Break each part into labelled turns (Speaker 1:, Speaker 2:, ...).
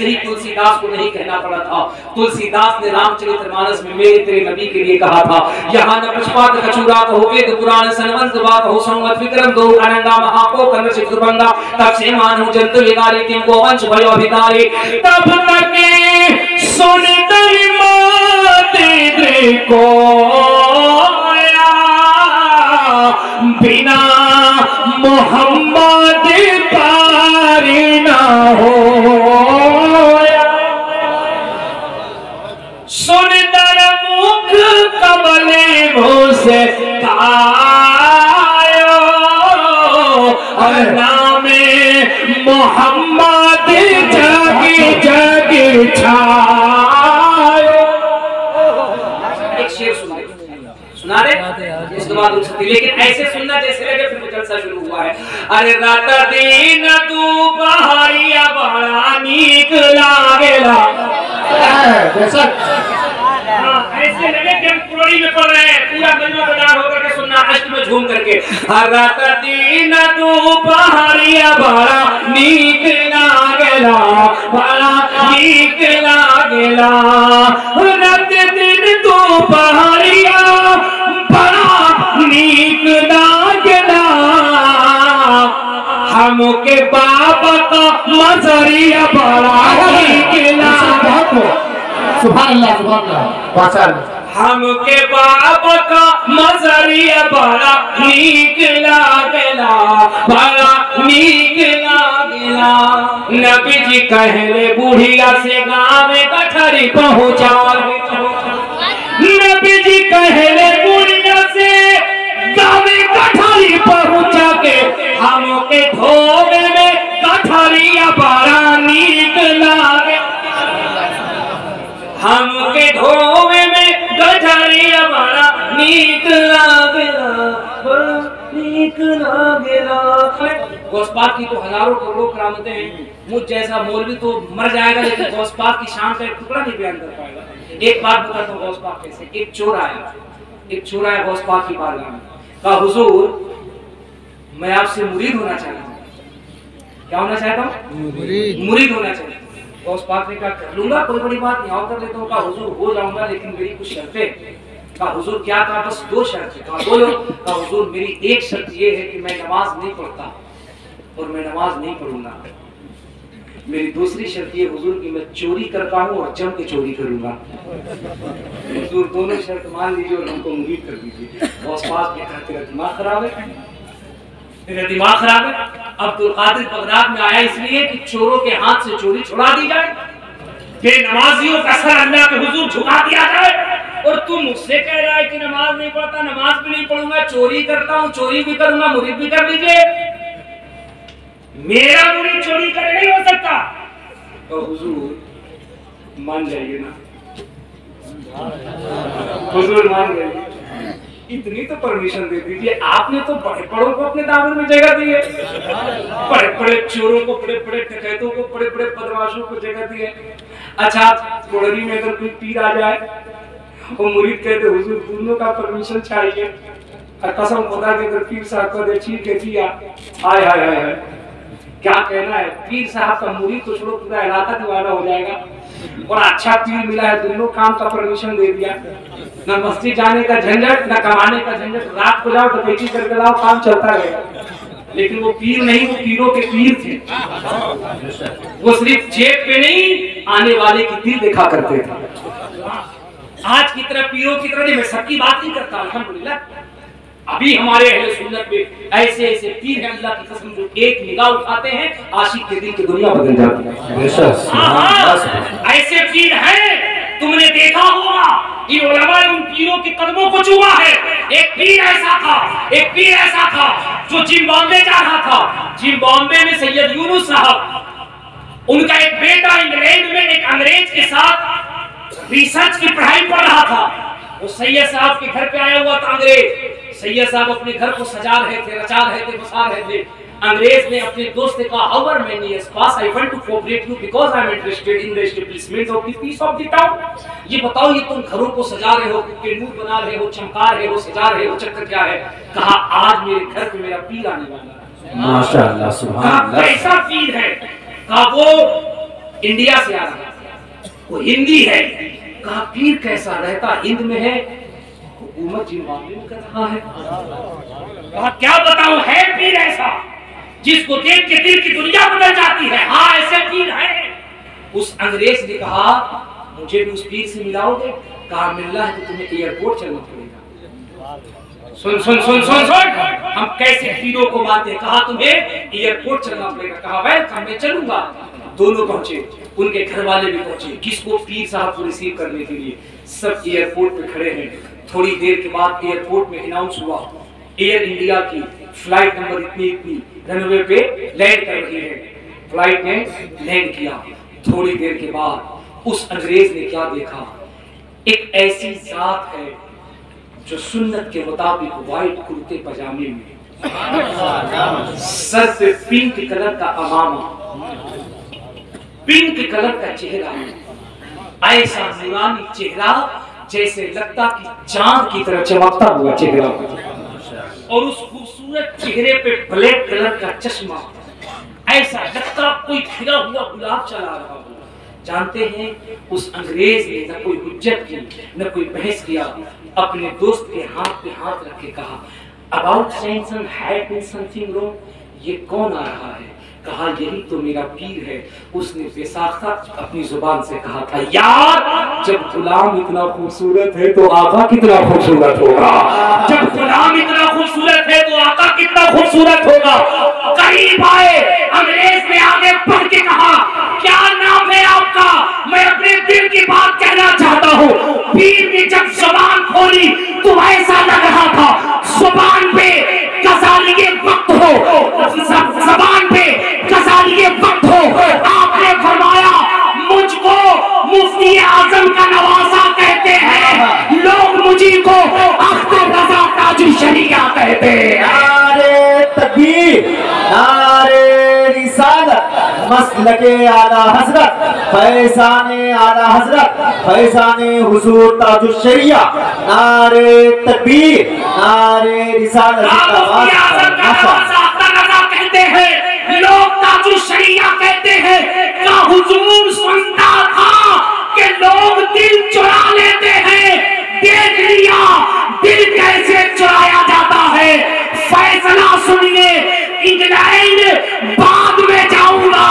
Speaker 1: ऐसे ही तुलसीदास को नहीं कहना पड़ा था। तुलसीदास ने रामचरितमानस में मेरे तेरे नबी के लिए कहा था, यहाँ न पुष्पात कचूरा कहो वेद पुराण सनवंत बात हो संवत विक्रम दो अनंगा महाको कर्ण चित्रभंगा तब से मानव जंतु विकारी तिनको वंश भयो अभिकारी तब तक सुन दरी माते को बिना मोहम्मद पारी ना हो सुन दर मुख कमले मुझसे कायो नामे मोहम्मद जगी जगी छायो। एक शेर सुना दे इसके बाद उठती, लेकिन ऐसे सुनना जैसे लगे फिर जलसा शुरू हुआ है। अरे रात दिन तू पहाड़िया बड़ा नीक लागेला, ऐसे लगे कि हम पुरानी में पढ़ रहे हैं, पूरा मजमा बदार होकर के सुनना अष्ट में झूम करके। रात दिन तू पहाड़िया बड़ा नीक लागेला, बड़ा नीक लागेला, रात दिन तू पहाड़िया नीक लागेला, हमके बाबा का मजरिया बड़ा नीक लागेला।
Speaker 2: सुभान अल्लाह सुभान अल्लाह।
Speaker 1: हमके बाबा का मजरिया बड़ा नीक लागेला, बड़ा नीक लागेला। नबी जी कहले बुढ़िया से गाँव कठरी पहुँचा, नबी जी कहले बुढ़िया से गाँव कठरी पहुँचा के हमके धोबे में कठरिया बड़ा नीक लागे, हमके धोबे में कठरिया बड़ा नीक लागेला, बड़ा नीक लागेला। गौसपाक की तो हजारों करोड़ों करामतें हैं, मुझ जैसा मौलवी तो मर जाएगा लेकिन गौसपाक की शान का एक टुकड़ा नहीं बयान कर पाएगा। एक बात बताता हूँ गौसपाक कैसे। एक चोर आया गौसपाक की बारगाह में, कहा हुजूर मैं आपसे मुरीद होना चाहता हूँ। क्या होना चाहता हूँ? मुरीद होना चाहता हूँ। गौसपाक ने कहा कर लूंगा, कोई बड़ी बात नहीं, आओ कर लेता हूँ। कहा हुजूर हो जाऊंगा लेकिन मेरी कुछ शर्तें। कहा हुजूर क्या? कहा बस 2 शर्तें। कहा बोलो। कहा हुजूर मेरी एक शर्त ये है कि मैं नमाज नहीं पढ़ता और मैं नमाज नहीं पढ़ूंगा। मेरी दूसरी शर्त ये हुजूर की मैं चोरी करता हूँ और जम के चोरी करूंगा। हुजूर दोनों शर्त मान लीजिए और हमको मुरीद कर दीजिए। गौसपाक ने कहा तेरा दिमाग खराब है, तेरा दिमाग खराब है। अब्दुल कादिर बगदाद में आया इसलिए कि चोरों के हाथ से चोरी छुड़ा दी जाए, बेनमाजियों का सर अल्लाह के हुजूर झुका दिया जाए, और तू मुझसे कह रहा है कि नमाज नहीं पढ़ता, नमाज भी नहीं पढ़ूंगा, चोरी करता हूँ, चोरी भी करूंगा, मुरीद भी कर लीजिए। मेरा मुरीद चोरी करे नहीं हो सकता। तो हुजूर मान जाइए ना, हुजूर मान जाइए, इतनी तो परमिशन दे दीजिए। आपने तो बड़े बड़ों को अपने दामन में जगह दी है, बड़े बड़े चोरों को, बड़े बड़े डकैतों को, बड़े बड़े बदमाशों को जगह दी है। अच्छा कोड़री में अगर कोई पीर आ जाए और मुरीद कहते हुजूर दोनों का परमिशन चाहिए, और कसम खुदा के अगर पीर साहब को देखिए के दिया, हाय हाय हाय हाय क्या कहना है। पीर साहब का मुरीद तो छोड़ो पूरा इलाका दीवाना हो जाएगा। और अच्छा पीर मिला है, दोनों काम का परमिशन दे दिया, न मस्जिद जाने का झंझट, न कमाने का झंझट, रात को जाओ डकैती करके लाओ, काम चलता रहेगा। लेकिन वो पीर नहीं, वो पीरों के पीर थे। वो सिर्फ जेब पे नहीं आने वाले की दिल देखा करते थे। आज की तरह पीरों की तरह नहीं, मैं सबकी बात नहीं करता, अल्हम्दुलिल्लाह अभी हमारे अहले सुन्नत पे ऐसे ऐसे पीर हैं अल्लाह की कसम, जो एक निगाह उठाते हैं आशिक के दिल की दुनिया बदल जाती है। ऐसे पीर हैं, तुमने देखा होगा कि उलमा ने उन पीरों के कदमों को चूमा है। एक पीर ऐसा था जो जिम्बाब्वे जा रहा था। जिम्बाब्वे में सैयद यूनुस साहब, उनका एक बेटा इंग्लैंड में एक अंग्रेज के साथ रिसर्च की पढ़ाई पढ़ रहा था। वो सैयद साहब के घर पे आया हुआ था अंग्रेज। सैयद साहब अपने घर को सजा रहे थे, रचा रहे थे, बसा रहे थे। अंग्रेज ने अपने दोस्त से कहा, "However many years pass, I want to cooperate you because I am interested in the establishment of the peace of the town." ये बताओ, ये तुम घरों को सजा रहे हो, नूर बना रहे हो, चमका रहे हो, सजा रहे हो, चक्कर क्या है? कहा, आज मेरे घर पे मेरा पीर आने वाला है।
Speaker 2: माशाअल्लाह, सुभान अल्लाह।
Speaker 1: कैसा पीर है? कहा वो इंडिया से आ रहा है, वो हिंदी है। कहा पीर कैसा रहता हिंद में है, हुकूमत जिम्बाब्वे में कर रहा है। कहा क्या बताऊं, है पीर ऐसा जिसको देख के दिल की दुनिया बदल जाती है। हाँ ऐसे पीर है। उस अंग्रेज ने कहा मुझे भी उस पीर से मिलाओगे? कहा मिलना है तो तुम्हें एयरपोर्ट चलना पड़ेगा। सुन सुन सुन सुन सुन, हम कैसे पीरों को मानते। कहा तुम्हें एयरपोर्ट चलना पड़ेगा। कहा वेलकम, मैं चलूंगा। दोनों पहुंचे, उनके घर वाले भी पहुंचे, किसको पीर साहब को रिसीव करने के लिए। सब एयरपोर्ट पे खड़े हैं। थोड़ी देर के बाद एयरपोर्ट में अनाउंस हुआ एयर इंडिया की फ्लाइट नंबर इतनी इतनी रनवे पे लैंड कर रही है। फ्लाइट ने लैंड किया। थोड़ी देर के बाद उस अंग्रेज ने क्या देखा, एक ऐसी जात है जो सुन्नत के मुताबिक व्हाइट कुर्ते पजामे में, सर पे पिंक कलर का अमामा, पिंक कलर का चेहरा, ऐसा नूरानी चेहरा जैसे लगता कि चांद की तरह चमकता हुआ चेहरा, और उस खूबसूरत चेहरे पे ब्लैक कलर का चश्मा, ऐसा लगता कोई खिला हुआ गुलाब चला रहा हो। जानते हैं उस अंग्रेज ने न कोई हुज्जत की न कोई बहस किया, अपने दोस्त के हाथ पे हाथ रख के कहा about sanction had something wrong, ये कौन आ रहा है? कहा यही तो मेरा पीर है। उसने बेसाख्ता अपनी जुबान से कहा था यार जब गुलाम इतना खूबसूरत है तो आका कितना खूबसूरत होगा, जब गुलाम इतना खूबसूरत है तो आका कितना खूबसूरत होगा। करीब आए, अंग्रेज ने आगे बढ़ के कहा क्या नाम है आपका, मैं अपने दिल की बात कहना चाहता हूँ। पीर ने जब जुबान खोली तो ऐसा लग रहा था जुबान पे गजाली के वक्त हो, जुबान पे गजाली के वक्त हो। आपने फरमाया मुझको मुफ्ती आजम का नवासा कहते हैं, लोग मुझी को अख्तर रजा ताजुल शरिया कहते हैं।
Speaker 3: नारे तकबीर, नारे रिसालत, मसलके आला हजरत, फैज़ाने आला हजरत, फैज़ाने हुजूर ताजुल शरिया। नारे तकबीर, नारे रिसालत,
Speaker 1: कहते हैं लोग ताजुल शरिया कहते हैं। का हुजूर सुनता था कि लोग दिल चुरा लेते हैं, देख लिया दिल कैसे चुराया जाता है। फैसला सुनिए, इंग्लैंड बाद में जाऊंगा,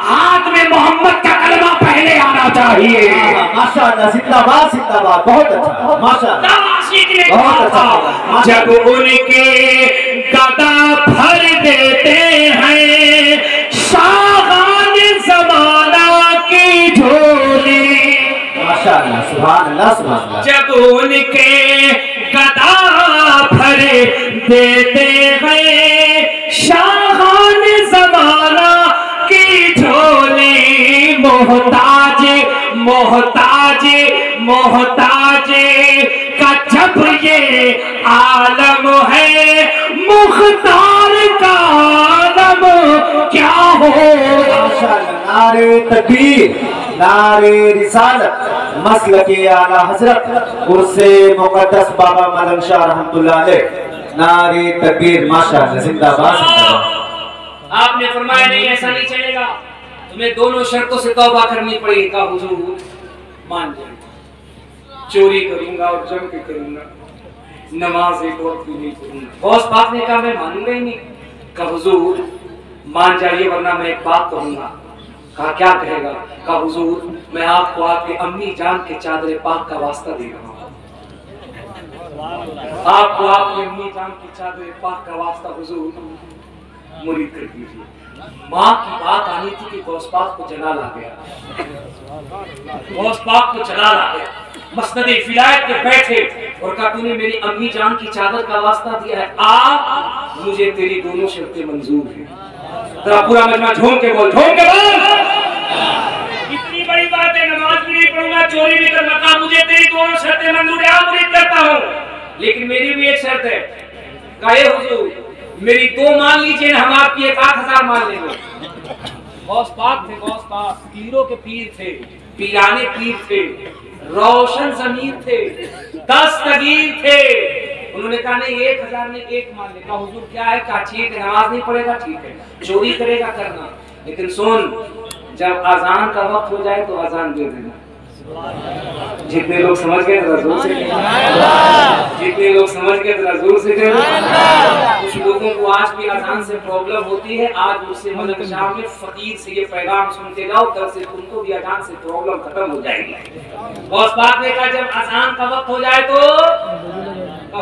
Speaker 1: हाथ में मोहम्मद का कलमा पहले आना चाहिए।
Speaker 3: माशाअल्लाह, जिंदाबाद जिंदाबाद, बहुत अच्छा, माशाअल्लाह, बहुत अच्छा।
Speaker 1: जब उनके गदा भर देते हैं शागान ज़माना की झोली,
Speaker 3: माशाअल्लाह, सुभान अल्लाह, सुभान अल्लाह।
Speaker 1: जब उनके गदा भर देते हैं शागान ज़माना की झोली, मोहताज मोहताज मोहताज का जब ये आलम है, मुख्तार का आलम क्या हो।
Speaker 3: नारे तकबीर, नारे रिसालत, मसलके आला हजरत, उर्से मुकद्दस बाबा मलंग शाह रहमतुल्लाह अलैह। नारे तकबीर, माशाअल्लाह, जिंदाबाद जिंदाबाद।
Speaker 1: आपने फरमाया नहीं ऐसा नहीं चलेगा, तुम्हें दोनों शर्तों से तौबा करनी पड़ेगी। का हुजूर मान जाए, चोरी करूंगा और जम के करूंगा, नमाज एक वक्त भी नहीं पढ़ूंगा। गौस पाक ने कहा मैं मानूंगा ही नहीं। का हुजूर मान जाइए वरना मैं एक बात कहूंगा। कहा क्या कहेगा? का हुजूर मैं आपको आपके अम्मी जान के चादर पाक का वास्ता दे रहा हूँ, आपको आपकी अम्मी जान की चादर पाक का वास्ता हुजूर मुरीद कर दीजिए। माँ की बात आनी थी कि गौस पाक को जलाल आ गया, गौस पाक को जलाल आ गया, मसनद फिलायत पे बैठे और कहा तूने मेरी अम्मी जान की चादर का वास्ता दिया है, आ मुझे तेरी दोनों शर्तें मंजूर हैं। तेरा पूरा मजमा झूम के बोल, झूम के बोल। इतनी बड़ी बात है, नमाज भी नहीं पढ़ूंगा, चोरी भी करूंगा। कहा मुझे तेरी दोनों शर्तें मंजूर है, मुरीद करता हूँ, लेकिन मेरी भी एक शर्त है। कहे हुजूर मेरी दो मान लीजिए, हम आपकी 1000 मान लेंगे। गौस पाक थे, गौस पाक पीरों के पीर थे, पीराने पीर थे, रोशन ज़मीर थे, दस्तगीर थे। उन्होंने कहा नहीं 1000 में एक मान ले। कहा हुजूर क्या है? कहा ठीक है, नमाज नहीं पढ़ेगा ठीक है, चोरी करेगा करना, लेकिन सुन जब अजान का वक्त हो जाए तो अजान दे देना। जितने लोग समझ गए जरा जोर से जितने लोग समझ गए जरा जोर से कुछ लोगों को आज भी अजान से प्रॉब्लम होती है। आज मुझसे मलक शाह में फकीर से ये पैगाम सुनते जाओ, कल से तुमको भी अजान से प्रॉब्लम खत्म हो जाएगी। बॉस बात ने कहा जब अजान का वक्त हो जाए तो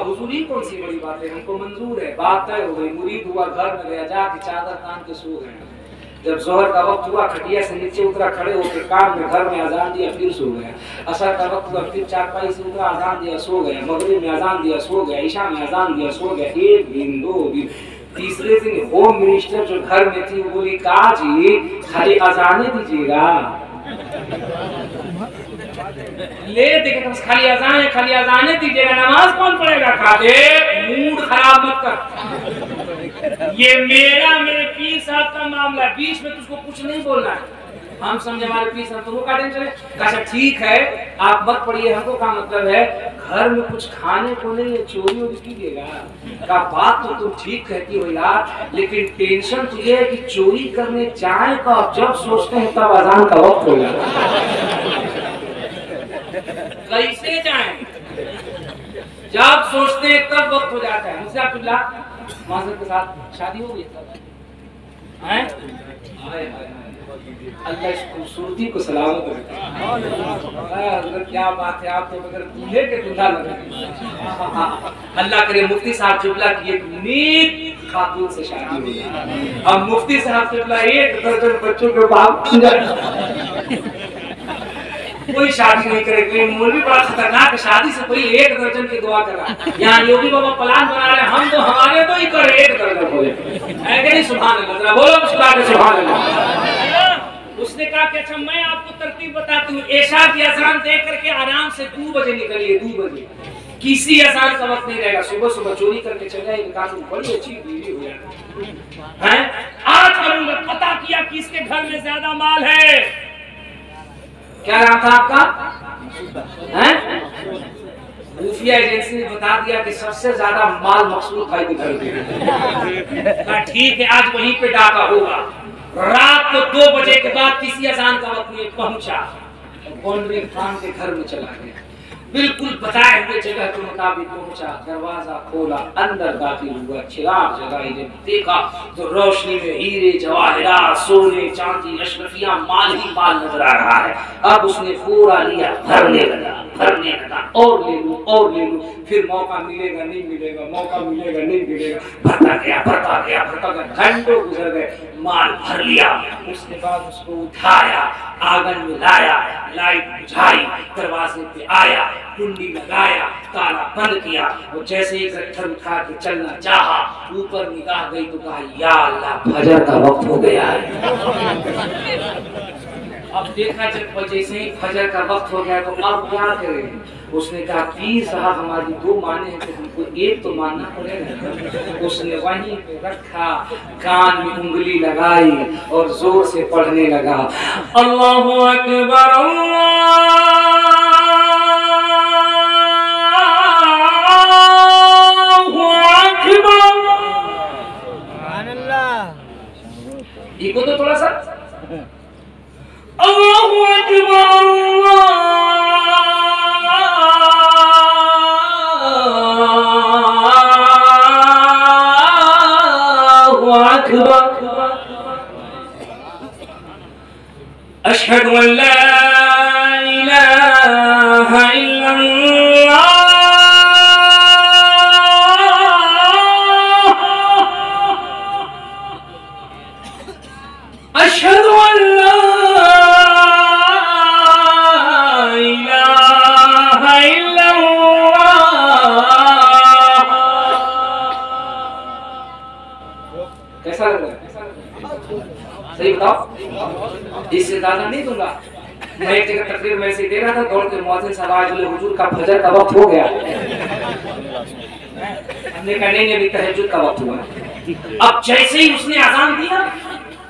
Speaker 1: हुजूरी कौन सी बड़ी बात है, हमको मंजूर है। बात तय हो गई, मुरीद हुआ, घर में गया, जाके चादर तान के सो गए। जब जोहर का वक्त हुआ, खटिया से नीचे उतरा, खड़े होकर काम में, घर में अजान दिया, फिर सो गया। असर का वक्त हुआ, फिर चारपाई से उतरा, अजान दिया, सो गया। मगरिब में अजान दिया, सो गया। ईशा में अजान दिया, सो गया। एक दिन, 2 दिन, तीसरे दिन होम मिनिस्टर जो घर में थी वो बोली, कहा जी खाली अजाने दीजिएगा, ले देखे खाली अजान है, खाली अजाने दीजिएगा, नमाज कौन पढ़ेगा? खा दे, मूड खराब मत कर, ये मेरे पीर साहब का मामला, बीच में तुझको कुछ नहीं बोलना है। हम समझे हमारे पीर साहब तुमको का टेंशन है? अच्छा ठीक है, आप मत पढ़िए, हमको का मतलब है घर में कुछ खाने को नहीं है, चोरी वोरी कीजिएगा। का बात तो तुम ठीक कहती हो यार, लेकिन टेंशन तो ये है कि चोरी करने जाए का जब सोचते हैं तब अजान का वक्त हो जाए। कैसे जाएं? जब सोचते हैं तब वक्त हो जाता है। मुझसे अब्दुल्ला माजर के साथ शादी हो गई है? अल्लाह इस खूबसूरती को सलामत रखे। क्या बात है, आप तो बगैर दूल्हे के दूल्हा लग रहे। अल्लाह करे मुफ्ती साहब जुबला की एक नेक खातून से शादी हो गई। अब मुफ्ती साहब जुबला 1 दर्जन बच्चों के बाप कोई शादी नहीं करेगी। मौलवी बड़ा खतरनाक है, शादी से पहले 1 दर्जन की दुआ करा। यहाँ योगी बाबा प्लान बना रहे, हम तो हमारे तो ही करे 1 दर्जन बोले, ऐसे नहीं। सुभान अल्लाह, बोलो सुभान अल्लाह। उसने कहा कि अच्छा मैं आपको तरतीब बताती हूँ, ऐशा की अजान दे करके आराम से 2 बजे निकलिए। 2 बजे किसी अजान का वक्त नहीं रहेगा। सुबह सुबह चोरी करके चले जाएंगे, कानून बड़ी अच्छी बीवी हो जाए हैं। आज करूंगा पता किया कि इसके घर में ज्यादा माल है। क्या नाम था आपका? खुफिया एजेंसी ने बता दिया कि सबसे ज्यादा माल मकसूद भाई के घर में। ठीक है, आज वहीं पे डाका होगा। रात को 2 बजे के बाद किसी अजान का वक्त नहीं पहुंचा, बाउंड्री खान के घर में चला गया। बिल्कुल बताए हुए जगह के मुताबिक पहुंचा, दरवाजा खोला, अंदर दाखिल हुआ, चिराग जगाई, जब देखा तो रोशनी में हीरे जवाहरात, सोने चांदी, अशरफिया, माल ही माल नजर आ रहा है। अब उसने पूरा लिया, भरने लगा और ले लूं, फिर मौका मिलेगा नहीं मिलेगा, मौका मिलेगा नहीं मिलेगा, भरता गया। घंटों गुजर गए, माल भर लिया। उसके बाद उसको उठाया, आंगन में लाया, लाइट बुझाई, दरवाजे पे आया, कुंडी लगाया, ताला बंद किया और जैसे ही गट्ठर उठा के चलना चाहा, ऊपर निगाह गई तो कहा या अल्लाह फजर का वक्त हो गया है। अब देखा जब जैसे ही फजर का वक्त हो गया तो अब क्या करें? उसने कहा पीर साहब हमारी 2 माने हैं तो हमको एक तो मानना पड़ेगा। उसने वहीं पे रखा, कान में उंगली लगाई और जोर से पढ़ने लगा, अल्लाहु अकबर इको तो थोड़ा सा अल्लाहु अकबर अशहदु अल्ला इलाहा इल्लल्लाह अशहदु अल्ला इलाहा इल्लल्लाह। कैसा लग रहा है? सही बताओ, इससे ज्यादा नहीं दूंगा। मैं एक जगह तकरीर में ऐसे दे रहा था, दौड़ के मुअज्जिन साहब आज बोले हुजूर का फजर का वक्त हो गया। हमने कहा नहीं अभी तहज्जुद का वक्त हुआ। अब जैसे ही उसने अजान दिया,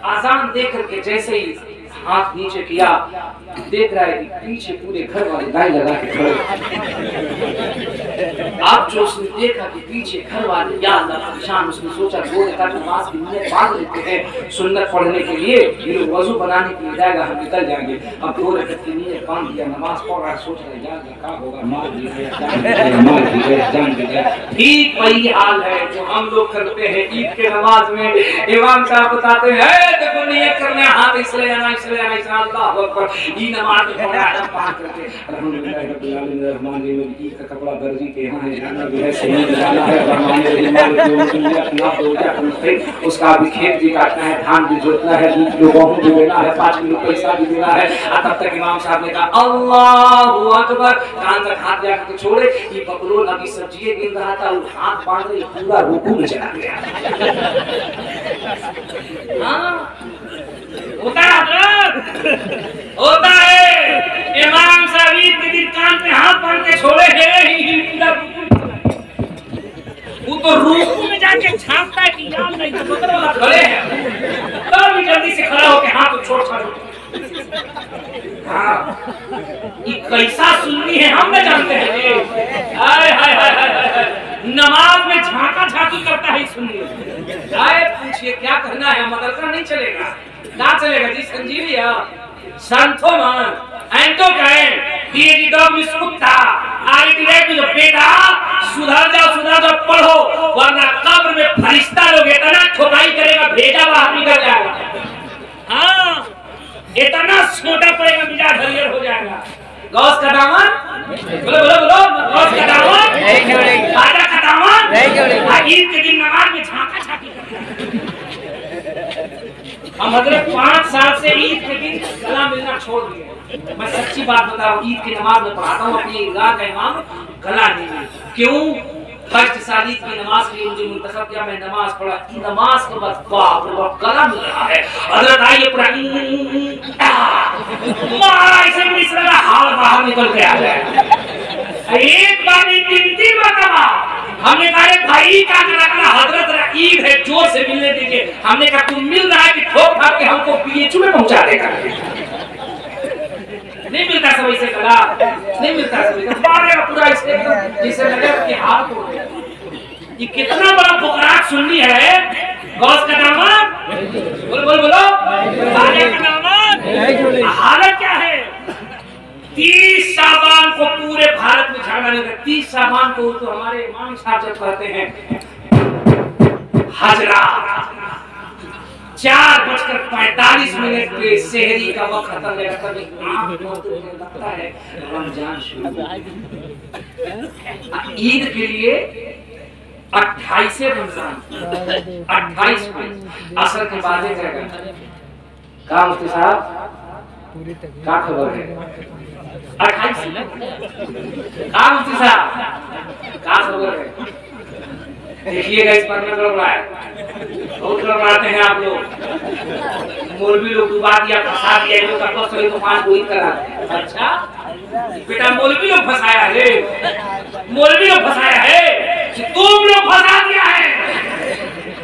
Speaker 1: अजान दे करके जैसे ही हाथ नीचे किया, देख रहा है कि पीछे पूरे घर वाले गाय लगा के खड़े। अब जो उसने देखा कि पीछे घर वाले या अल्लाह परेशान, उसने सोचा दो रकात नमाज की नीयत बांध लेते हैं सुन्नत पढ़ने के लिए, ये लोग वजू बनाने के लिए जाएगा, हम निकल जाएंगे। अब दो रकात की नीयत बांध दिया, नमाज पढ़ रहा, सोच रहे यार क्या होगा, मार भी गए, जान भी गए। ठीक वही हाल है जो हम लोग करते हैं ईद के नमाज में। इमाम साहब बताते हैं देखो नियत करने हाथ इसलिए आना अल्लाह अकबर, ये नमाज में पढ़ा है पांच करके अल्हम्दुलिल्लाह रब्बिल आलमीन रहमान रहीम, ईद का कपड़ा दर्जी के यहाँ है, जाना भी है, सही जाना है, रहमान रहीम अपना दो उसका भी खेत भी काटना है, धान भी जोतना है, 2 किलो गेहूं भी देना है, 5 किलो पैसा भी देना है। तब तक इमाम साहब ने कहा अल्लाहू अकबर, कान तक हाथ जाकर के छोड़े, ये बकरोल अभी सब्जी गिन रहा था, हाथ बांध रहे पूरा रुकू में चला गया। होता है इमाम साहब ईद के दिन कान पे हाथ बांध के छोड़े हैं, वो तो रूह में जाके छापता है कि यार नहीं तो बदल वाला खड़े हैं, तब भी जल्दी से खड़ा होके हाथ को छोड़ हाँ, ये कैसा सुन्नी है हम न जानते हैं। हाय हाय हाय नमाज में झांका झांकी करता है सुन्नी। आए पूछिए क्या करना है, मदरसा नहीं चलेगा, ना चलेगा जी, संजीवी है संतो मन एंटो कहे डीएडी डॉग मिस कुत्ता आईटी रेट में बेटा सुधर जाओ पढ़ो, वरना कब्र में फरिश्ता लोग इतना ठोकाई करेगा भेजा बाहर निकल जाएगा। हाँ इतना छोटा पड़ेगा मिजाज हरियर हो जाएगा। गौस का दामन बोलो गौस का दामन राजा का दामन, ईद के दिन नमाज में झांका झांकी हम हजरत 5 साल से ईद के दिन गला मिलना छोड़ दिए। मैं सच्ची बात बता रहा हूँ, ईद की नमाज में पढ़ाता हूँ अपनी ईदगाह का इमाम, गला नहीं मिला। क्यों? फर्स्ट साल ईद की नमाज के लिए मुझे मुंतखब किया, मैं नमाज पढ़ा, नमाज के बाद बाप रे बाप गला मिल रहा है। हजरत आइए पूरा मारा ऐसे में इस तरह हाल बाहर निकल के आ जाए। एक बार नहीं 3 मरतबा हमने कहा भाई का रखना हजरत ईद है, जोर से मिलने दीजिए। हमने कहा तुम मिल रहा है कि ठोक ठाक के हमको पीएचयू में पहुंचा देगा। नहीं मिलता सब ऐसे गला, नहीं मिलता सब मारेगा पूरा इससे जैसे लगे कि हाथ हो गया। ये कितना बड़ा फुकरात सुन्नी है। गौस का दामन बोलो राजा का दामन, हालत क्या है? 30 शाबान को पूरे भारत में झगड़ा नहीं था। 30 शाबान को तो हमारे इमाम साहब जब कहते हैं हजरा 4:45 पे सेहरी का वक्त खत्म है, तभी लगता है रमजान शुरू। ईद के लिए 28 रमजान 28 में असर के बाद जाएगा। क्या मुफ्ती साहब क्या खबर है? 28 क्या मुफ्ती साहब क्या खबर है? देखिएगा इस पर में गड़बड़ा है, बहुत गड़बड़ाते हैं आप लोग। मौलवी लोग डुबा दिया, फंसा दिया, लोग का सही तो 5 गोली करा। अच्छा बेटा मौलवी लोग फंसाया है, मौलवी लोग फंसाया है, तुम लोग फंसा दिया है।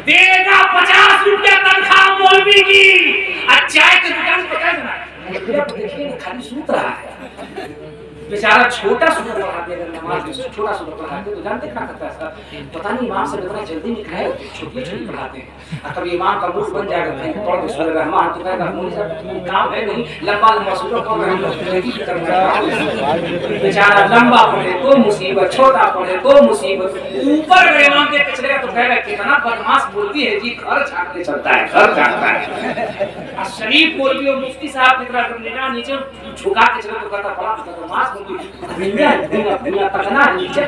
Speaker 1: देगा 50 रुपया तनख्वाह मौलवी की, चाय की दुकान पकड़ देना। देखिए खाली सूत रहा है बेचारा, छोटा सूत्र पढ़ा दे। अगर नमाज में छोटा सूत्र पढ़ाते तो जानते क्या करता है सर, पता नहीं इमाम से इतना जल्दी निकले, छोटी पढ़ाते हैं। कभी इमाम का मुंह बन जाएगा कहीं पढ़ के सूरह रहमान तो कहेगा मौलवी साहब काम है नहीं, लंबा सूत्र पढ़ रहे हैं। बेचारा लंबा पढ़े तो मुसीबत, छोटा पढ़े तो मुसीबत, ऊपर इमाम के पिछड़ेगा तो कहेगा कितना बदमाश बोलती है जी, घर छाटते चलता है, घर छाटता है। शरीफ मौलवी और मुफ्ती साहब की तरह निगाह नीचे झुका के चले तो कहता बड़ा बदमाश दुनिया तकना नीचे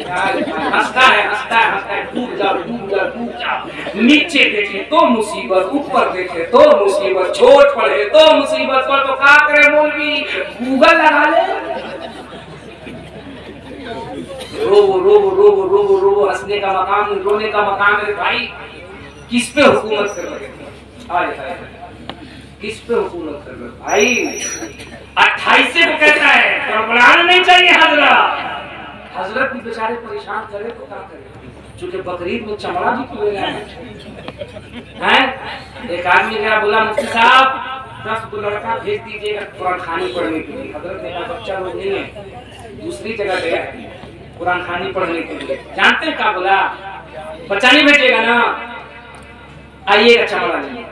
Speaker 1: हंसता है, डूब जाओ। नीचे देखे तो मुसीबत, ऊपर देखे तो मुसीबत, छोट पड़े तो मुसीबत, पर तो क्या करे मौलवी, गूगल लगा ले। रो हंसने का मकाम, रोने का मकाम है भाई। किस पे हुकूमत कर रहे, किस पे हुकूमत कर रहे भाई? 28 से वो कहता है गड़बड़ाना नहीं चाहिए। हजरत भी बेचारे परेशान करे तो क्या करे, चूंकि बकरीद में चमड़ा भी पीएगा है। एक आदमी गया बोला मुफ्ती साहब 10 को लड़का भेज दीजिएगा कुरान खानी पढ़ने के लिए। हजरत ने कहा बच्चा लोग नहीं है, दूसरी जगह गया है कुरान खानी पढ़ने के लिए। जानते हैं क्या बोला? बच्चा नहीं भेजेगा ना, आइएगा चमड़ा नहीं,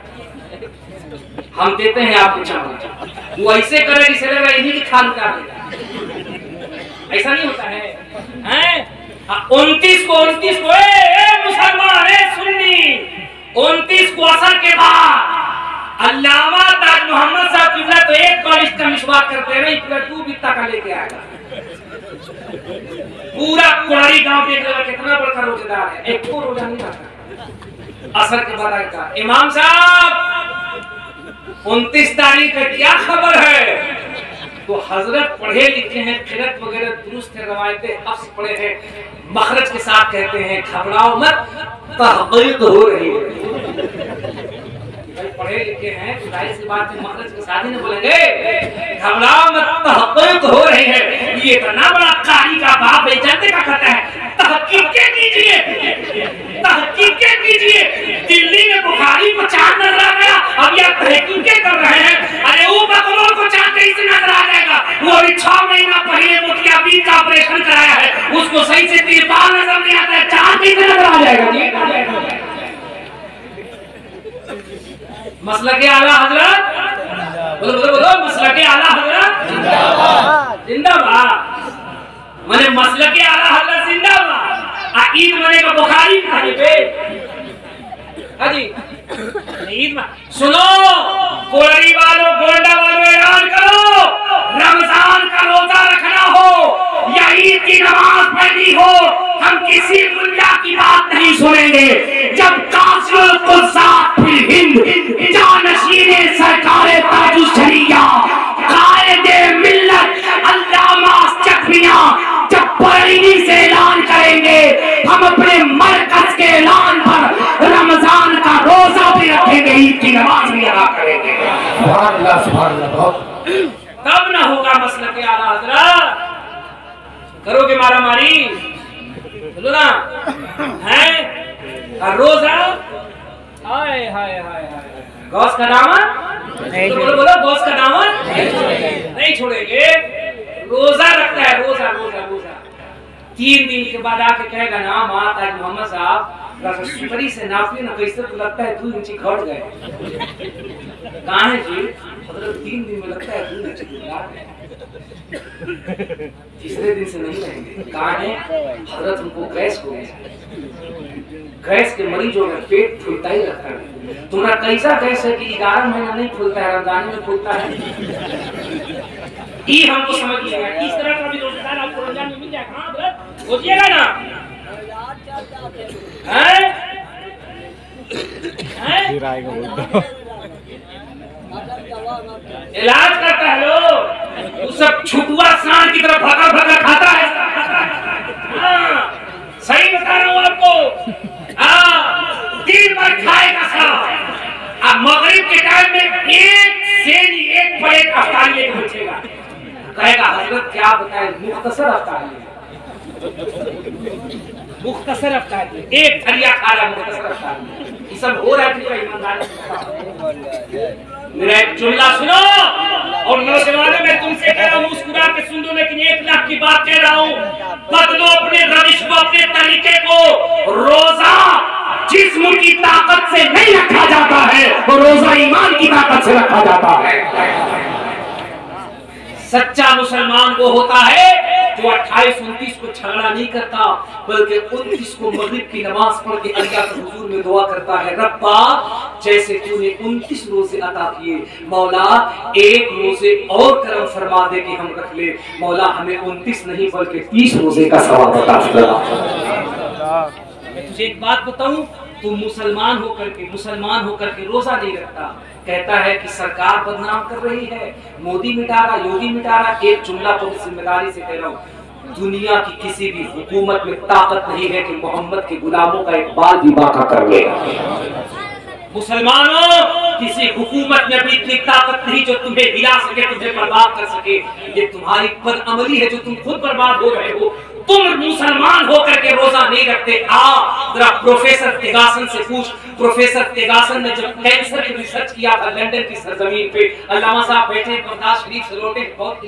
Speaker 1: हम देते हैं आपको चमड़ा। वो ऐसे करे जिसे लगा इन्हीं की खान का, ऐसा नहीं होता है। 29 को मुसलमान सुन्नी 29 को असर के बाद अल्लामा ताज मोहम्मद साहब किबला तो एक बार इसका मिसवाक करते हैं, पूरा 2 बित्ता का लेके आएगा। पूरा कुरारी गांव देख लेगा कितना बड़ा रोजेदार है, एक को रोजा नहीं आता असर के बाद आएगा। इमाम साहब 29 तारीख का क्या खबर है? तो हजरत पढ़े लिखे हैं, खिलत वगैरह दुरुस्त है, रवायतें हफ्स पढ़े हैं, मखरज के साथ कहते हैं घबराओ मत, तहक़ीक़ हो रही है। पढ़े लिखे हैं तो जाहिर सी बात है मखरज के साथ ही नहीं बोलेंगे घबराओ मत, तहक़ीक़ हो रही है। ये इतना बड़ा कारी का बाप है, जानते क्या कहता है? तहक़ीक़ें कीजिए, तहक़ीक़ें कीजिए। दिल्ली में बुखारी को चांद नजर आ गया, अब यह तहक़ीक़ें कर रहे हैं। अरे वो बकलोल को चांद कैसे नजर आ जाएगा? वो अभी 6 महीना पहले मोतियाबिंद का ऑपरेशन कराया है, उसको सही से तिरपाल नजर नहीं आता है, चांद कैसे नजर आ जाएगा? जी मसलके आला हजरत, बोलो बोलो बोलो, मसलके आला हजरत जिंदाबाद। माने मसलके आला हजरत जिंदाबाद। ईद मनेगा बुखारी खाने पे, हाजी ईद में सुनो कोलरी वालों, गोंडा वालों, ऐलान करो रमजान का रोजा रखना हो या ईद की नमाज पढ़नी हो, हम किसी मुल्ला की बात नहीं सुनेंगे। जब कासिल कुज़ात फिल हिंद जानशीने सरकारे ताजुश शरिया कायदे मिल्लत अल्लामा चकमिया जब बरेली से ऐलान करेंगे, हम अपने मरकज के ऐलान पर रमजान का रोजा भी रखेंगे, ईद की नमाज भी अदा करेंगे।
Speaker 2: सुभान अल्लाह, सुभान अल्लाह।
Speaker 1: तब ना होगा मसलके आला हजरत। करोगे मारा मारी, बोलो ना है रोजा, हाय हाय हाय हाय, गौस का दामन, बोलो बोलो गौस का दामन नहीं छोड़ेंगे। रोजा रखता है, रोजा रोजा रोजा 3 दिन के बाद आके कहेगा ना माँ ताज मोहम्मद साहब सुपरी से नापी ना, कैसे तो लगता है 2 इंची घट गए। कहाँ है जी? 3 दिन में लगता है 2 इंची घट गए, तीसरे दिन से नहीं रहेंगे। कहाँ है? हजरत उनको गैस हो गया, गैस के मरीजों में पेट फूलता ही रहता है। तुम्हारा कैसा गैस है कि 11 महीना नहीं फूलता है, रमजान में फूलता है। ये हमको समझ लिया, इस तरह का भी रोजगार आपको रमजान में मिल जाएगा। हाँ हजरत सोचिएगा ना, हैं इलाज करता है लोग, वो सब छुटुआ सांड की तरफ भगा भगा खाता है। सही बता रहा हूँ आपको। 3 बार खाएगा सब। अब मगरिब के टाइम में एक प्लेट अफ्तारी लेके बचेगा, कहेगा हजरत क्या बताएं, मुख्तसर अफ्तारी, मुख्तसर अफ्तारी, एक थरिया खा रहा है मुख्तसर अफ्तारी। ये सब हो रहा है कि ईमानदारी। मेरा एक जुमला सुनो, और नौजवानों मैं तुमसे कह रहा हूँ मुस्कुरा के सुन लो, लेकिन 1 लाख की बात कह रहा हूँ। बदलो अपने रविश को, अपने तरीके को। रोजा जिस्म की ताकत से नहीं रखा जाता है, वो रोजा ईमान की ताकत से रखा जाता है। सच्चा मुसलमान वो होता है जो 28-29 को झगड़ा नहीं करता, बल्कि 29 को मगरिब की नमाज पढ़ के अल्लाह के हुजूर में दुआ करता है, रब्बा जैसे तूने 29 रोजे अता किए, मौला 1 रोजे और करम फरमा दे कि हम रख ले। मौला हमें 29 नहीं बल्कि 30 रोजे का सवाब अता फरमा। मैं तुझे एक बात बताऊं, तू मुसलमान होकर के रोजा नहीं रखता, कहता है कि सरकार बदनाम कर रही है, मोदी मिटा रहा, योगी मिटा रहा। एक जुमला तो जिम्मेदारी से कह रहा हूँ, दुनिया की किसी भी हुकूमत में ताकत नहीं है कि मोहम्मद के गुलामों का एक बाल भी बाका कर ले। मुसलमानों, किसी हुकूमत में भी इतनी ताकत नहीं जो तुम्हें हिला सके, तुम्हें बर्बाद कर सके। ये तुम्हारी बदअमली है जो तुम खुद बर्बाद हो रहे हो। तुम मुसलमान होकर के रोजा नहीं रखते। जरा प्रोफेसर तेगासन से पूछ। प्रोफेसर तेगासन ने जब कैंसर की रिसर्च किया था लंदन की सरजमीन पे, अल्लामा साहब बैठे बगदाद शरीफ से लौटे, बहुत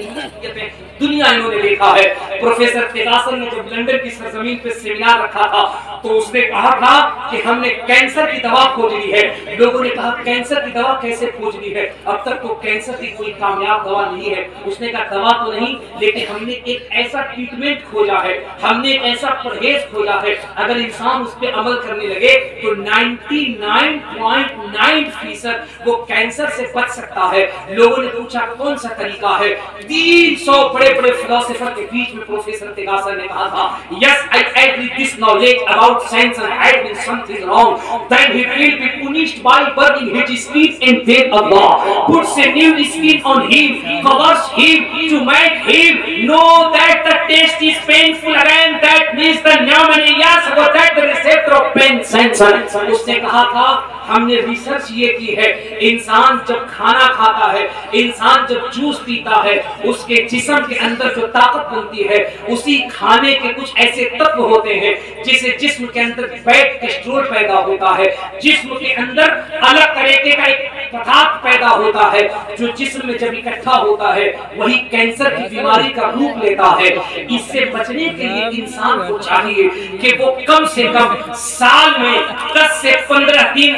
Speaker 1: दुनिया इन्होंने देखा है। प्रोफेसर तेगासन ने जब लंदन की सरजमीन पे सेमिनार रखा था तो उसने कहा था कि हमने कैंसर की दवा खोज ली है। लोगों ने कहा कैंसर की दवा कैसे खोज ली है, अब तक तो कैंसर की कोई कामयाब दवा नहीं है। उसने कहा दवा तो नहीं, लेकिन हमने एक ऐसा ट्रीटमेंट खोजा है, हमने एक ऐसा परहेज खोजा है, अगर इंसान उस पर अमल करने लगे तो 99.9% वो कैंसर से बच सकता है। लोगों ने पूछा कौन सा तरीका है? 300 बड़े बड़े फिलोसोफर के बीच में प्रोफेसर तेगासन ने कहा था, yes I agree this knowledge about science and had been something wrong, then he will be punished by burning his skin and then Allah puts a new skin on him, covers him to make him know that the taste is painful again, that means the pneumonia, so that the receptor of pain sensor। उसने कहा था हमने research ये की है, इंसान जब खाना खाता है, इंसान जब जूस पीता है, उसके जिस्म के अंदर जो ताकत बनती है उसी खाने के कुछ ऐसे तत्व होते हैं जिससे जिस्म के अंदर बैड कोलेस्ट्रॉल पैदा होता है, जिस्म के अंदर अलग तरीके का एक पदार्थ पैदा होता है जो जिस्म में जब इकट्ठा होता है वही कैंसर की बीमारी का रूप लेता है। इससे बचने के लिए इंसान को चाहिए कि वो कम से कम साल में 10 से 15 दिन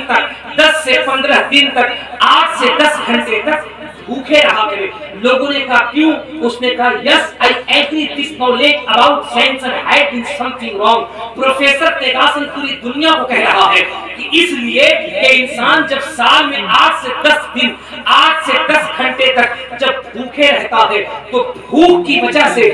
Speaker 1: तक 8 से 10 घंटे तक भूखे रहा करे। लोगों ने कहा क्यों? उसने कहा yes I agree this knowledge about science and had been something wrong. Professor तेगासन पूरी दुनिया को कह रहा है कि इसलिए कि इंसान जब साल में 8 से 10 दिन 8 से 10 घंटे तक जब भूखे रहता है तो भूख की वजह से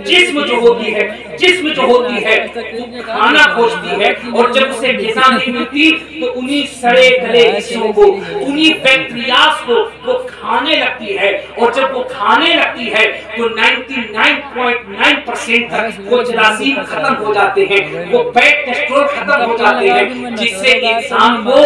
Speaker 1: जिस्म जो होती है वो खाना खोजती है, और जब उसे ग़िज़ा नहीं मिलती तो उन्हीं सड़े गले हिस्सों को, उन्हीं बैक्टीरियाज को वो खाने लगती है, और जब वो खाने लगती है तो 99.9% तक वो जरासीम खत्म हो जाते हैं, वो बैड कोलेस्ट्रॉल खत्म हो जाते हैं, जिससे इंसान को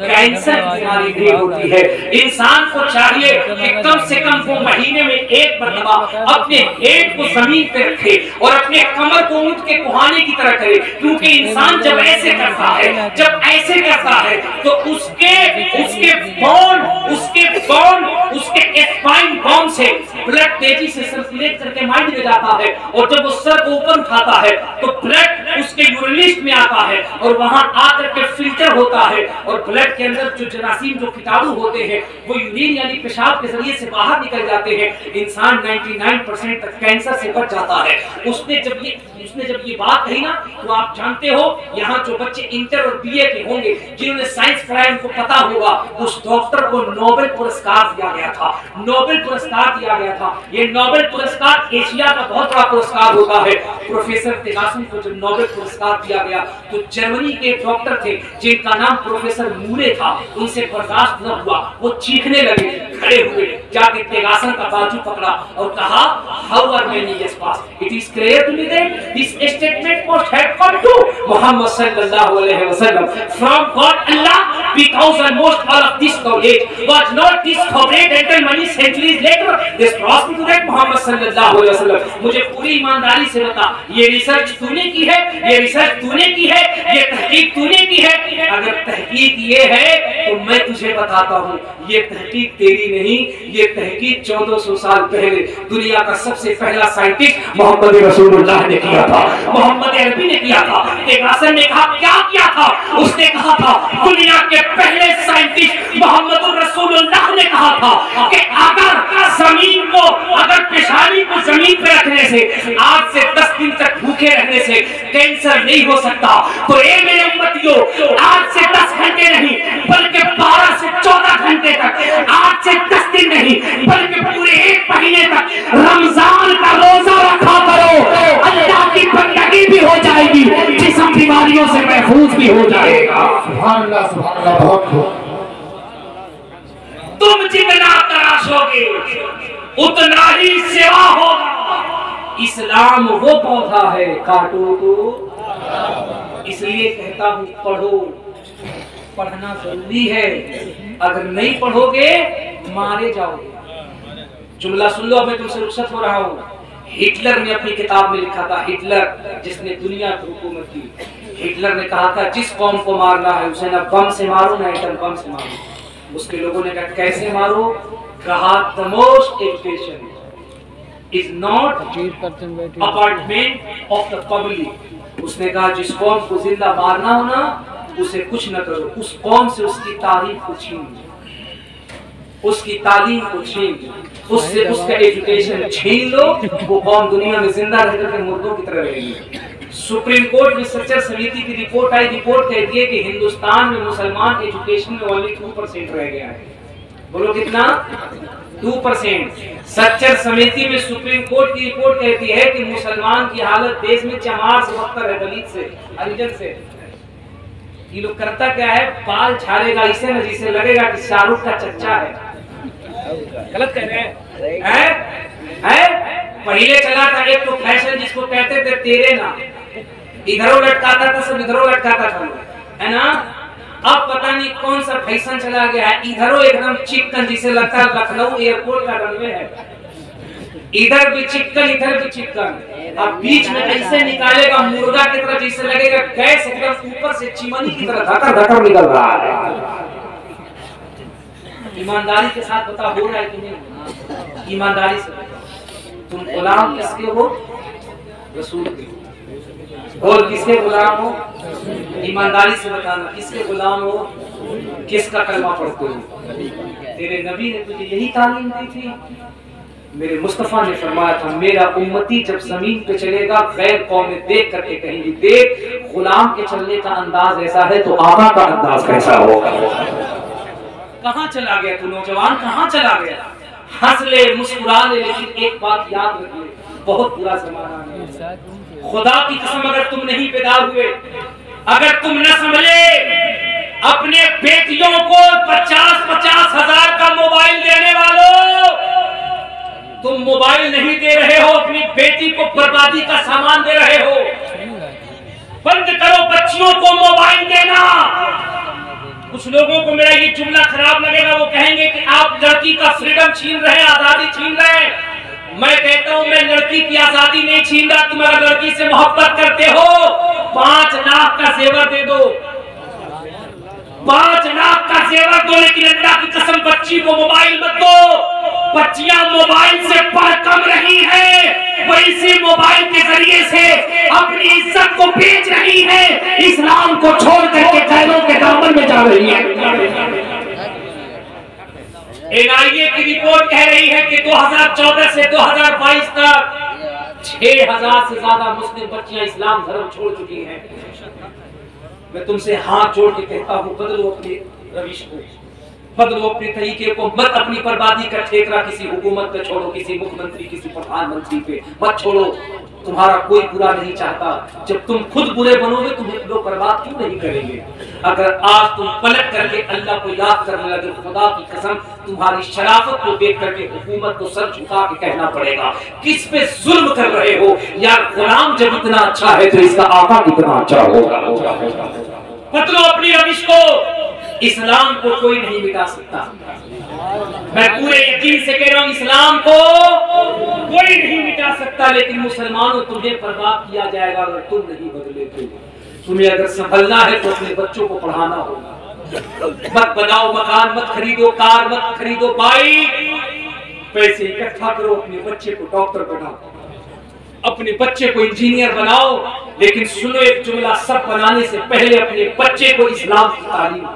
Speaker 1: कैंसर की बीमारी नहीं होती है। इंसान को चाहिए कि कम से कम वो महीने में एक मरतबा अपने हेड को जमीन पे रखे और अपने कमर को ऊंट के कुहाने की तरह करे, क्योंकि इंसान जब ऐसे करता है तो उसके स्पाइन बोन से ब्लड तेजी से सर्कुलेट करके माइंड में जाता है, और जब वो सर को ऊपर उठाता है तो ब्लड उसके यूरिन में आता है और वहां आकर के फिल्टर होता है, और ब्लड के अंदर जो जरासीम जो कीटाणु होते हैं वो यूरिन यानी पेशाब के जरिए से बाहर निकल जाते हैं। इंसान 99% तक कैंसर से बच जाता है। उसने जब ये बात कही ना तो आप जानते हो यहाँ जो बच्चे इंटर और बीए के होंगे जिन्होंने साइंस पढ़ाया उनको पता होगा उस डॉक्टर को नोबेल पुरस्कार दिया गया था। ये नोबेल पुरस्कार एशिया का बहुत बड़ा पुरस्कार होता है। प्रोफेसर तेगासन को जब नोबेल पुरस्कार दिया गया तो जर्मनी के डॉक्टर थे जिनका नाम प्रोफेसर मूरे था, उनसे बर्दाश्त न हुआ, वो चीखने लगे, खड़े हुए जाके तेगासन का बाजू पकड़ा और कहा how are many years pass, it is clear to me that this statement must have come to Muhammad सल्लल्लाहु अलैहि वसल्लम from God Allah because almost all of this knowledge was not discovered until many centuries later. This crossed to that Muhammad sallallahu alaihi wasallam. मुझे पूरी ईमानदारी से बता, ये research तूने की है, ये तहकीक तूने की है? अगर तहकीक ये है तो मैं तुझे बताता हूँ, ये तहकीक तेरी नहीं, ये तहकीक 1400 साल पहले दुनिया का सबसे पहला साइंटिस्ट मोहम्मद रसूलुल्लाह ने किया था, मोहम्मद अरबी ने किया था। तेगासन ने कहा क्या किया था? उसने कहा था दुनिया के पहले साइंटिस्ट मोहम्मद रसूलुल्लाह ने कहा था कि अगर पेशानी को जमीन पे रखने से 8 से 10 दिन तक भूखे रहने से कैंसर नहीं हो सकता, तो ये मेरे उम्मतियों 8 से 10 घंटे नहीं बल्कि 12 से 14 घंटे तक, 8 से 10 दिन नहीं बल्कि पूरे 1 महीने तक रमजान का रोजा रखा करो। अल्लाह की बंदगी भी हो जाएगी, जिस्म बीमारियों से महफूज भी हो जाएगा।
Speaker 2: सुभान अल्लाह बहुत
Speaker 1: तुम जितना तराशोगे उतना ही सेवा होगा। इस्लाम वो पौधा है काटो तो, इसलिए कहता हूँ पढ़ो, पढ़ना जरूरी है, अगर नहीं पढ़ोगे मारे जाओगे। जुमला सुन लो, मैं तुमसे रुखसत हो रहा हूँ। हिटलर ने अपनी किताब में लिखा था, हिटलर जिसने दुनिया की हुकूमत की, हिटलर ने कहा था जिस कौम को मारना है उसे ना बम से मारो ना एटम बम से मारो। उसके लोगों ने कहा कैसे मारो? कहा the most education is not apartment of the public. उसने कहा जिस कौम को जिंदा मारना हो ना उसे कुछ न करो, उस कौम से उसकी तारीफ को छीन लो, उसकी तालीम को छीन लो, उससे उसका एजुकेशन छीन लो, वो कौम दुनिया में जिंदा रहकर के मुर्दों की तरह रहेगी। सुप्रीम कोर्ट में सच्चर समिति की रिपोर्ट आई, रिपोर्ट कहती है कि हिंदुस्तान में मुसलमान एजुकेशन में ओनली 2% रह गया है। बोलो कितना? 2%। सच्चर समिति में सुप्रीम कोर्ट की रिपोर्ट कहती है कि मुसलमान की हालत देश में चमार से बदतर है, दलित से, हरिजन से। ये लोग करता क्या है? बाल झाड़ेगा इसे न जिसे लगेगा कि शाहरुख का चच्चा है। गलत कह रहे हैं? पहले चला था एक तो फैशन जिसको कहते थे तेरे ना, इधरों लटकाता था, सब इधरों लटकाता था, है ना? अब पता नहीं कौन सा फैशन चला गया है, इधरों एकदम चिकन जिसे लगता है लखनऊ एयरपोर्ट का रनवे है, इधर भी चिकन इधर भी चिकन। अब बीच में ऐसे निकालेगा मुर्गा की तरह जिससे लगेगा गैस एकदम ऊपर से चिमनी की तरह धकर धकर निकल रहा है। ईमानदारी के साथ बता हो रहा है कि नहीं? ईमानदारी से तुम गुलाम किसके हो? रसूल के। और किसके गुलाम हो? ईमानदारी से बताना किसके गुलाम हो? किसका कलमा पढ़ते हो? तेरे नबी ने तुझे यही तालीम दी थी। मेरे मुस्तफा ने फरमाया था मेरा उम्मती जब जमीन पे चलेगा गैर कौमें देख करके कहेंगी देख गुलाम के चलने का अंदाज ऐसा है तो आका का अंदाज कैसा होगा। कहां चला गया तू नौजवान, कहां चला गया? हंस ले मुस्कुरा ले, लेकिन एक बात याद रखिए, बहुत बुरा जमाना है। खुदा की कसम अगर तुम नहीं बेदार हुए, अगर तुम न संभले, अपने बेटियों को 50-50 हजार का मोबाइल देने वालों, तुम मोबाइल नहीं दे रहे हो, अपनी बेटी को बर्बादी का सामान दे रहे हो। बंद करो बच्चियों को मोबाइल देना। कुछ लोगों को मेरा ये जुमला खराब लगेगा, वो कहेंगे कि आप लड़की का फ्रीडम छीन रहे हैं, आजादी छीन रहे हैं। मैं कहता हूं मैं लड़की की आजादी नहीं छीन रहा। तुम अगर लड़की से मोहब्बत करते हो 5 लाख का जेवर दे दो, 5 लाख का जेवर दो, लेकिन अल्लाह की कसम बच्ची को मोबाइल मत दो। बच्चियां मोबाइल से पढ़ कम रही है, वो इसी मोबाइल के जरिए से अपनी इज्जत को बेच रही है, इस्लाम को छोड़ करके गैरों के दामन में जा रही है। एनआईए की रिपोर्ट कह रही है कि 2014 से 2022 तक 6000 से ज्यादा मुस्लिम बच्चियां इस्लाम धर्म छोड़ चुकी हैं। मैं तुमसे हाथ जोड़ के कहता हूँ बदलो अपने रविश को, बदलो अपने तरीके को, मत अपनी बर्बादी का ठेकरा किसी हुकूमत पे छोड़ो, किसी मुख्यमंत्री किसी प्रधानमंत्री पे मत छोड़ो। तुम्हारा कोई बुरा नहीं चाहता, जब तुम खुद बुरे बनोगे तुम्हें लोग बर्बाद क्यों नहीं करेंगे। अगर आज तुम पलट करके अल्लाह को याद करने लगे, खुदा की कसम तुम्हारी शराफत को देख करके हुकूमत को सर झुका के कहना पड़ेगा किस पे जुल्म कर रहे हो यार। गुलाम जब इतना अच्छा है तो इसका आका कितना अच्छा होगा। बदलो अपनी रविश को, इस्लाम को कोई नहीं मिटा सकता। मैं पूरे यकीन से कह रहा हूं इस्लाम को कोई नहीं मिटा सकता, लेकिन मुसलमानों तुम्हें बर्बाद किया जाएगा अगर तुम नहीं बदले तो। तुम्हें अगर संभलना है तो अपने बच्चों को पढ़ाना होगा। मत बनाओ मकान, मत खरीदो कार, मत खरीदो बाइक, पैसे इकट्ठा करो, अपने बच्चे को डॉक्टर बनाओ, अपने बच्चे को इंजीनियर बनाओ। लेकिन सुनो एक जुमला, सब बनाने से पहले अपने बच्चे को इस्लाम की तालीम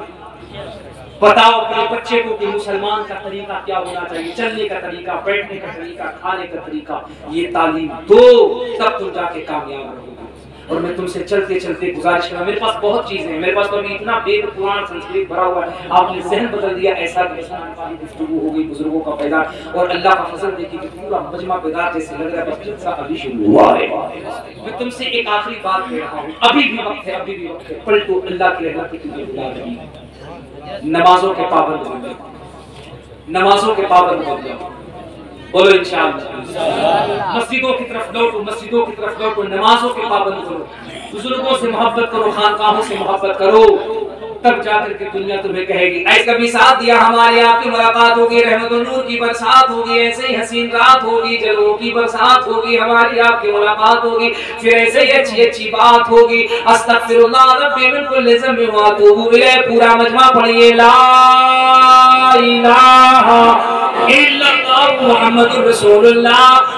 Speaker 1: बताओ। अपने बच्चे को कि मुसलमान का तरीका क्या होना चाहिए, चलने का तरीका, बैठने का तरीका, खाने का तरीका, ये तालीम दो, तब तुम जाके कामयाब रहोगे। और मैं तुमसे चलते चलते गुजारिश करूं, मेरे पास बहुत चीजें हैं, मेरे पास तो अभी इतना वेद पुराण संस्कृत भरा हुआ है, आपने जहन बदल दिया। ऐसा गुफ्तगू हो गई बुजुर्गों का पैदार, और अल्लाह का फजल देखिए कि पूरा मजमा पैदार जैसे लग रहा है, बस जलसा अभी शुरू हुआ है। मैं तुमसे एक आखिरी बात कह रहा हूँ, अभी भी वक्त है, अभी भी वक्त है। पलटो अल्लाह की रहमत की तुझे बुला रही है। नमाजों के पाबंद बन जाओ, नमाजों के पाबंद बन जाओ, बोलो इंशाअल्लाह। मस्जिदों की तरफ लौटो, मस्जिदों की तरफ लौटो, नमाजों के पाबंद करो, बुजुर्गों से मोहब्बत करो, खानकाहों से मोहब्बत करो। तब जाकर के दुनिया तुम्हें कहेगी ऐसे कभी साथ दिया हमारे आपकी मुलाकात होगी, रहमत और नूर की बरसात होगी, ऐसे ही हसीन रात होगी, जलों की बरसात होगी, हमारी आपकी मुलाकात होगी, फिर ऐसे ही अच्छी अच्छी बात होगी। अस्तगफिरुल्लाह रब्बी मिन कुल्लि ज़ंबिन व अतूबु इलैह। पूरा मजमा पढ़िए ला इलाहा इल्लल्लाह मुहम्मदुर रसूलुल्लाह।